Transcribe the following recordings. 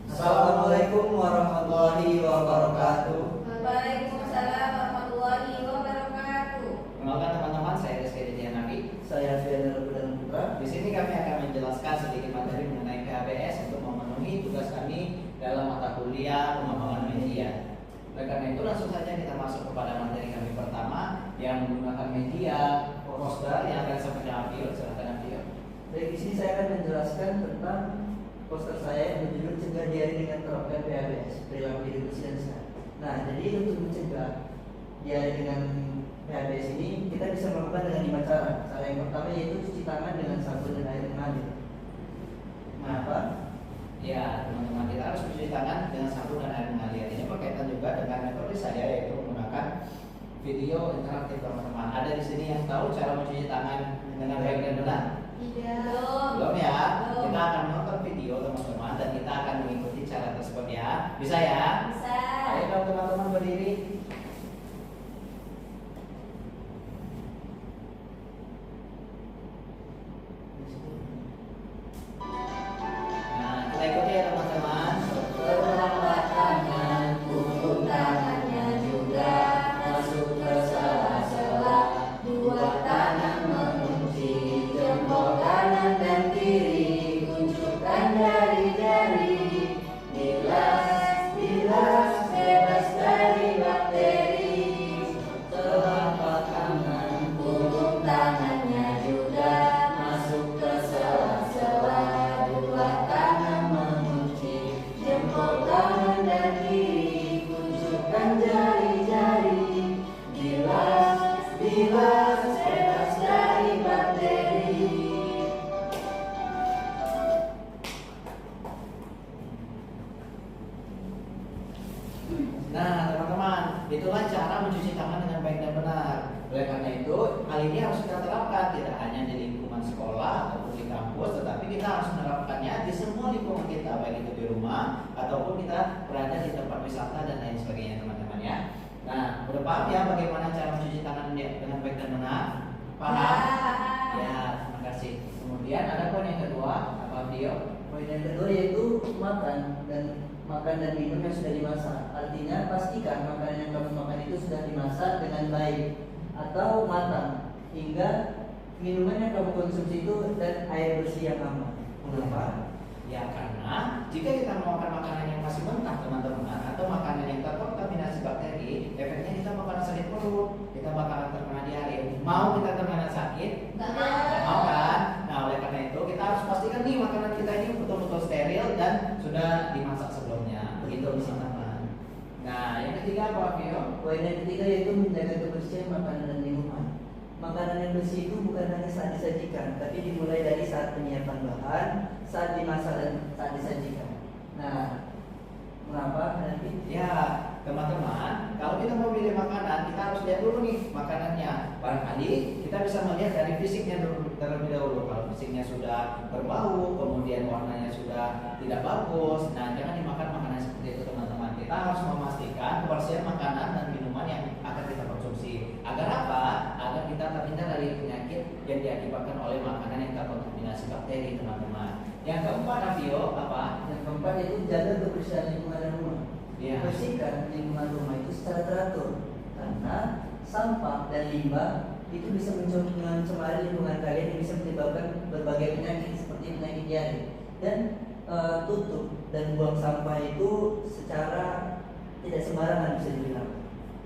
Assalamualaikum warahmatullahi wabarakatuh. Waalaikumsalam warahmatullahi wabarakatuh. Perkenalkan teman-teman, saya Rizky Ditya Nabi. Saya Fianel Budan Putra. Di sini kami akan menjelaskan sedikit materi mengenai PHBS untuk memenuhi tugas kami dalam mata kuliah pengembangan media. Oleh karena itu langsung saja kita masuk kepada materi kami pertama yang menggunakan media poster yang akan disampaikan Abdil. Silakan Abdil. Baik, di sini saya akan menjelaskan tentang poster saya yang berjudul Cegah Diare dengan Terapkan PHBS, Perilaku Hidup Bersih dan Sehat. Nah, jadi untuk mencegah diare dengan PHBS ini kita bisa melakukan dengan 5 cara. Cara yang pertama yaitu cuci tangan dengan sabun dan air mengalir. Mengapa? Ya, teman-teman, kita harus cuci tangan dengan sabun dan air mengalir. Ini berkaitan juga dengan metode saya, yaitu menggunakan video interaktif, teman-teman. Ada di sini yang tahu cara mencuci tangan dengan baik dan benar? Tidak. Belum ya? Belum. Kita akan menonton video, teman-teman, dan kita akan mengikuti cara tersebut ya. Bisa ya? Bisa. Ayo dong teman-teman berdiri. Nah, kita ikuti ya teman-teman. Telapak tangan, punggung tangannya juga masuk ke sela-sela. Dua tangan mengunci jempol kanan dan kiri. Unjukkan jari-jari. Bilas, bebas dari bakteri. Telapak tangan, punggung tangannya juga masuk ke sela-sela. Dua tangan mengunci jempol kanan dan kiri. Unjukkan jari-jari. Bilas, bebas dari bakteri. Nah, teman-teman, itulah cara mencuci tangan dengan baik dan benar. Oleh karena itu, hal ini harus kita terapkan tidak hanya di lingkungan sekolah ataupun di kampus, tetapi kita harus menerapkannya di semua lingkungan kita, baik itu di rumah ataupun kita berada di tempat wisata dan lain sebagainya, teman-teman ya. Nah, udah paham ya bagaimana cara mencuci tangan dengan baik dan benar? Paham? Ya, terima kasih. Kemudian ada poin yang kedua, apa Dio? Poin yang kedua yaitu makan dan minum yang sudah dimasak. Artinya pastikan makanan yang kamu makan itu sudah dimasak dengan baik atau matang, hingga minuman yang kamu konsumsi itu dan air bersih yang aman. Mengapa? Ya karena jika kita makan makanan yang masih mentah, teman-teman, atau makanan yang terkontaminasi bakteri, efeknya kita bakalan sakit perut, kita bakalan terkena diare. Mau kita terkena sakit? Nggak Nggak mau. mau kan? Nah, oleh karena itu kita harus pastikan nih makanan kita ini betul-betul steril dan sudah dimasak sebelumnya. Begitu, teman-teman. Nah, yang ketiga apa, Vio? Poin yang ketiga yaitu menjaga kebersihan makanan dan minuman. Makanan yang bersih itu bukan hanya saat disajikan, tapi dimulai dari saat penyiapan bahan, saat dimasak dan saat disajikan. Nah, mengapa nanti? Ya, teman-teman, kalau kita mau pilih makanan, kita harus lihat dulu nih makanannya. Barangkali kita bisa melihat dari fisiknya dulu, terlebih dahulu. Kalau fisiknya sudah berbau, kemudian warnanya sudah tidak bagus, nah jangan dimakan makanan seperti itu, teman-teman. Kita harus memastikan kebersihan makanan dan minuman yang akan kita konsumsi. Agar apa? Agar kita terhindar dari penyakit yang diakibatkan oleh makanan yang terkontaminasi bakteri, teman-teman. Yang keempat, Avio, apa? Yang keempat yaitu jaga kebersihan lingkungan dan rumah. Ya. Bersihkan lingkungan rumah itu secara teratur, karena sampah dan limbah itu bisa mencemari lingkungan kalian yang bisa menyebabkan berbagai penyakit seperti penyakit diare. Dan tutup dan buang sampah itu secara tidak sembarangan bisa dibilang.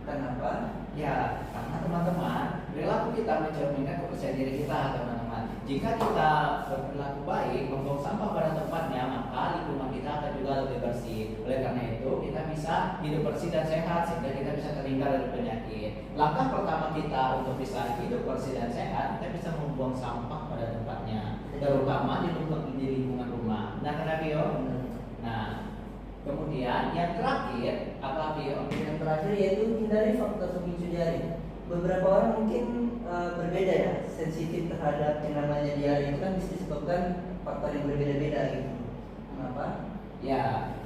Kenapa? Ya, karena teman-teman, perilaku kita mencerminkan kepercayaan diri kita, teman-teman. Jika kita berperilaku baik, membuang sampah pada tempatnya, maka lingkungan kita akan juga lebih bersih. Oleh karena itu, kita bisa hidup bersih dan sehat sehingga kita bisa terhindar dari penyakit. Langkah pertama kita untuk bisa hidup bersih dan sehat, kita bisa membuang sampah pada tempatnya, terutama di lingkungan rumah. Nah, karena Vio, nah, kemudian yang terakhir apa, Vio? Yang terakhir yaitu hindari faktor pemicu diare. Beberapa orang mungkin berbeda ya, sensitif terhadap yang namanya diare itu kan bisa disebabkan faktor yang berbeda-beda gitu. Kenapa? Ya,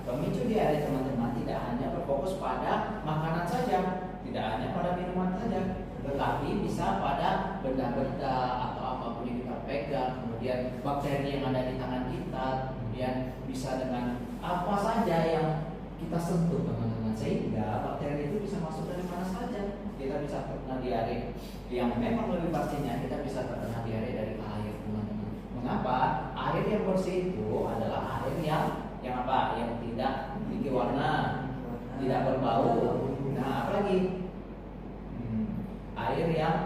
pemicu diare, teman-teman, tidak hanya berfokus pada makanan saja, tidak hanya pada minuman saja, tetapi bisa pada benda-benda atau apapun yang kita pegang, kemudian bakteri yang ada di tangan kita, kemudian bisa dengan apa saja yang kita sentuh teman-teman, sehingga bakteri itu bisa masuk dari mana saja. Kita bisa terkena diare, yang memang lebih pastinya kita bisa terkena diare dari air teman-teman. Mengapa? Air yang bersih itu adalah air yang apa? Yang tidak memiliki warna, tidak berbau. Nah, apalagi air yang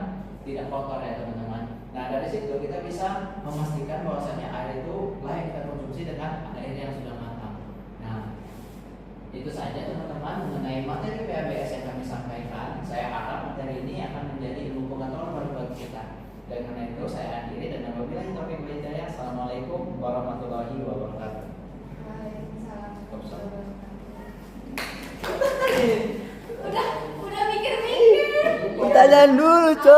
tidak kotor ya teman-teman. Nah, dari situ kita bisa memastikan bahwasanya air itu layak kita konsumsi dengan air yang sudah matang. Nah, itu saja teman-teman mengenai materi PABS yang kami sampaikan. Saya harap materi ini akan menjadi ilmu pengetahuan baru bagi kita. Dan karena itu saya akhiri dan wabillahi taufiq wal hidayah. Assalamualaikum warahmatullahi wabarakatuh. Waalaikumsalam. Waalaikumsalam. Udah mikir-mikir. Pertanyaan dulu, Cok.